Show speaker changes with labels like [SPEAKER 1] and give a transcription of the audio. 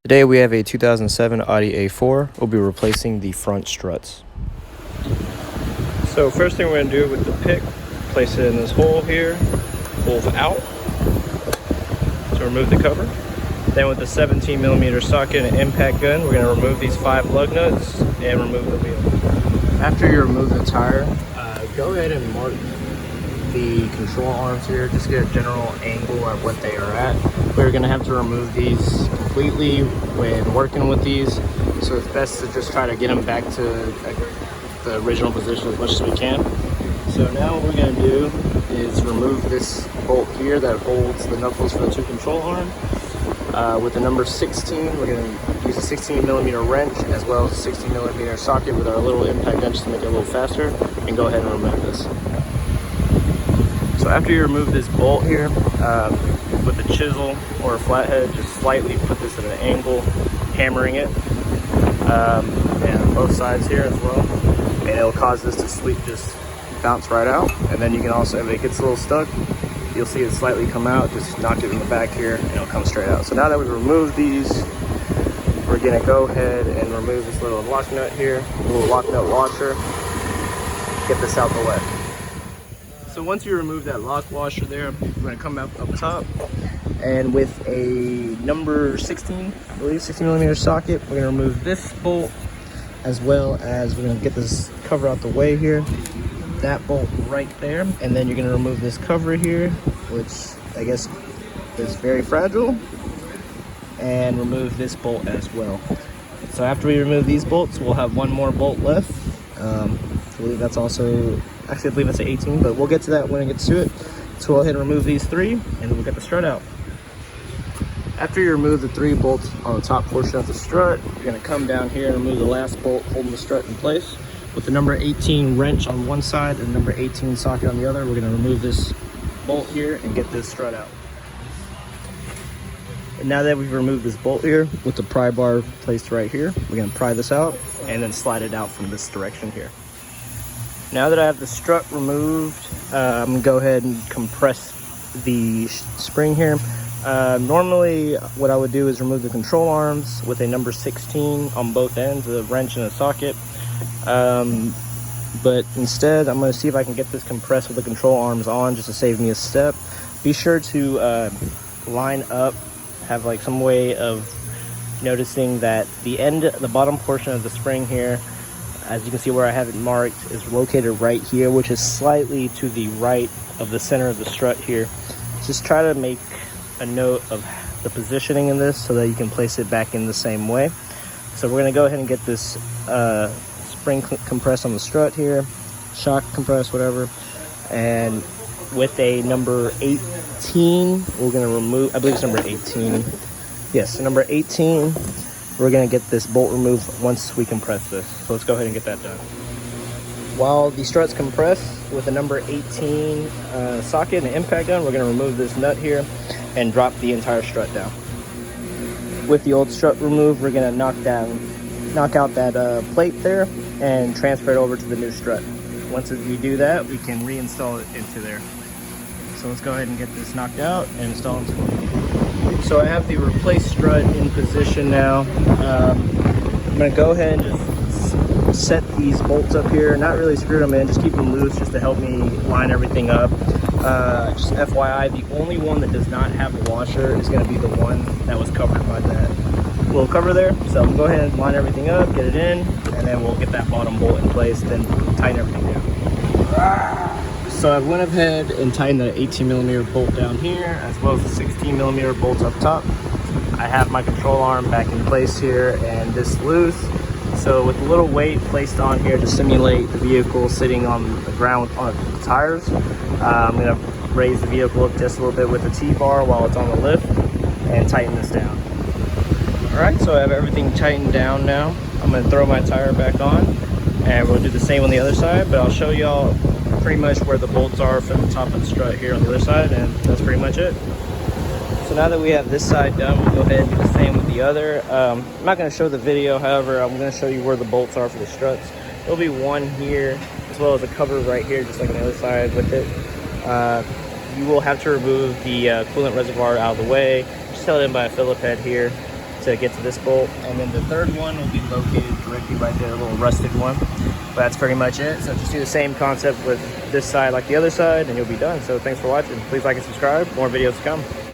[SPEAKER 1] Today we have a 2007 Audi A4. We'll be replacing the front struts. So first thing we're going to do with the pick, place it in this hole here, pulls out to remove the cover. Then with the 17mm socket and impact gun, we're going to remove these 5 lug nuts and remove the wheel. After you remove the tire, go ahead and mark the control arms here, just get a general angle at what they are at. We're going to have to remove these completely when working with these, so it's best to just try to get them back to the original position as much as we can. So now what we're going to do is remove this bolt here that holds the knuckles for the 2 control arms. With the number 16, we're going to use a 16mm wrench as well as a 16mm socket with our little impact gun just to make it a little faster, and go ahead and remove this. So after you remove this bolt here, with a chisel or a flathead, just slightly put this at an angle, hammering it, and on both sides here as well, and it'll cause this to just bounce right out. And then you can also, if it gets a little stuck, you'll see it slightly come out, just knock it in the back here and it'll come straight out. So now that we've removed these, we're gonna go ahead and remove this little lock nut here, a little lock nut washer, get this out the way. So once you remove that lock washer there, we're gonna come up top, and with a number 16, I believe 16mm socket, we're gonna remove this bolt, as well as we're gonna get this cover out the way here, that bolt right there, and then you're gonna remove this cover here, which I guess is very fragile, and remove this bolt as well. So after we remove these bolts, we'll have one more bolt left. I believe that's also, actually I believe it's an 18, but we'll get to that when it gets to it. So we'll go ahead and remove these 3, and then we'll get the strut out. After you remove the 3 bolts on the top portion of the strut, you're gonna come down here and remove the last bolt holding the strut in place. With the number 18 wrench on one side and the number 18 socket on the other, we're gonna remove this bolt here and get this strut out. And now that we've removed this bolt here, with the pry bar placed right here, we're gonna pry this out and then slide it out from this direction here. Now that I have the strut removed, I'm gonna go ahead and compress the spring here. Normally what I would do is remove the control arms with a number 16 on both ends, the wrench and the socket. But instead I'm going to see if I can get this compressed with the control arms on, just to save me a step. Be sure to line up, have like some way of noticing that the bottom portion of the spring here, as you can see where I have it marked, is located right here, which is slightly to the right of the center of the strut here. Just try to make a note of the positioning in this so that you can place it back in the same way. So we're going to go ahead and get this spring compressed on the strut here, shock compressed, whatever, and with a number 18, we're going to remove, I believe it's number 18, yes, number 18, we're going to get this bolt removed once we compress this. So let's go ahead and get that done. While the strut's compressed with the number 18 socket and impact gun, we're going to remove this nut here and drop the entire strut down. With the old strut removed, we're going to knock out that plate there and transfer it over to the new strut. Once we do that, we can reinstall it into there. So let's go ahead and get this knocked out and install into it. So I have the replaced strut in position now. I'm going to go ahead and just set these bolts up here, not really screw them in, just keep them loose just to help me line everything up. Just FYI, the only one that does not have a washer is going to be the one that was covered by that little cover there. So we'll go ahead and line everything up, get it in, and then we'll get that bottom bolt in place, then tighten everything down. So I went ahead and tightened the 18mm bolt down here, as well as the 16mm bolts up top. I have my control arm back in place here and this loose. So with a little weight placed on here to simulate the vehicle sitting on the ground on the tires, I'm going to raise the vehicle up just a little bit with the T-bar while it's on the lift and tighten this down. Alright, so I have everything tightened down now. I'm going to throw my tire back on, and we'll do the same on the other side, but I'll show y'all pretty much where the bolts are from the top of the strut here on the other side, and that's pretty much it. So now that we have this side done, we'll go ahead and do the same with the other. I'm not going to show the video, however, I'm going to show you where the bolts are for the struts. There'll be one here, as well as a cover right here, just like on the other side with it. You will have to remove the coolant reservoir out of the way. Just held in by a Phillip head here. to get to this bolt. And then the third one will be located directly right there, a little rusted one. But that's pretty much it. So just do the same concept with this side like the other side and you'll be done. So thanks for watching. Please like and subscribe. More videos to come.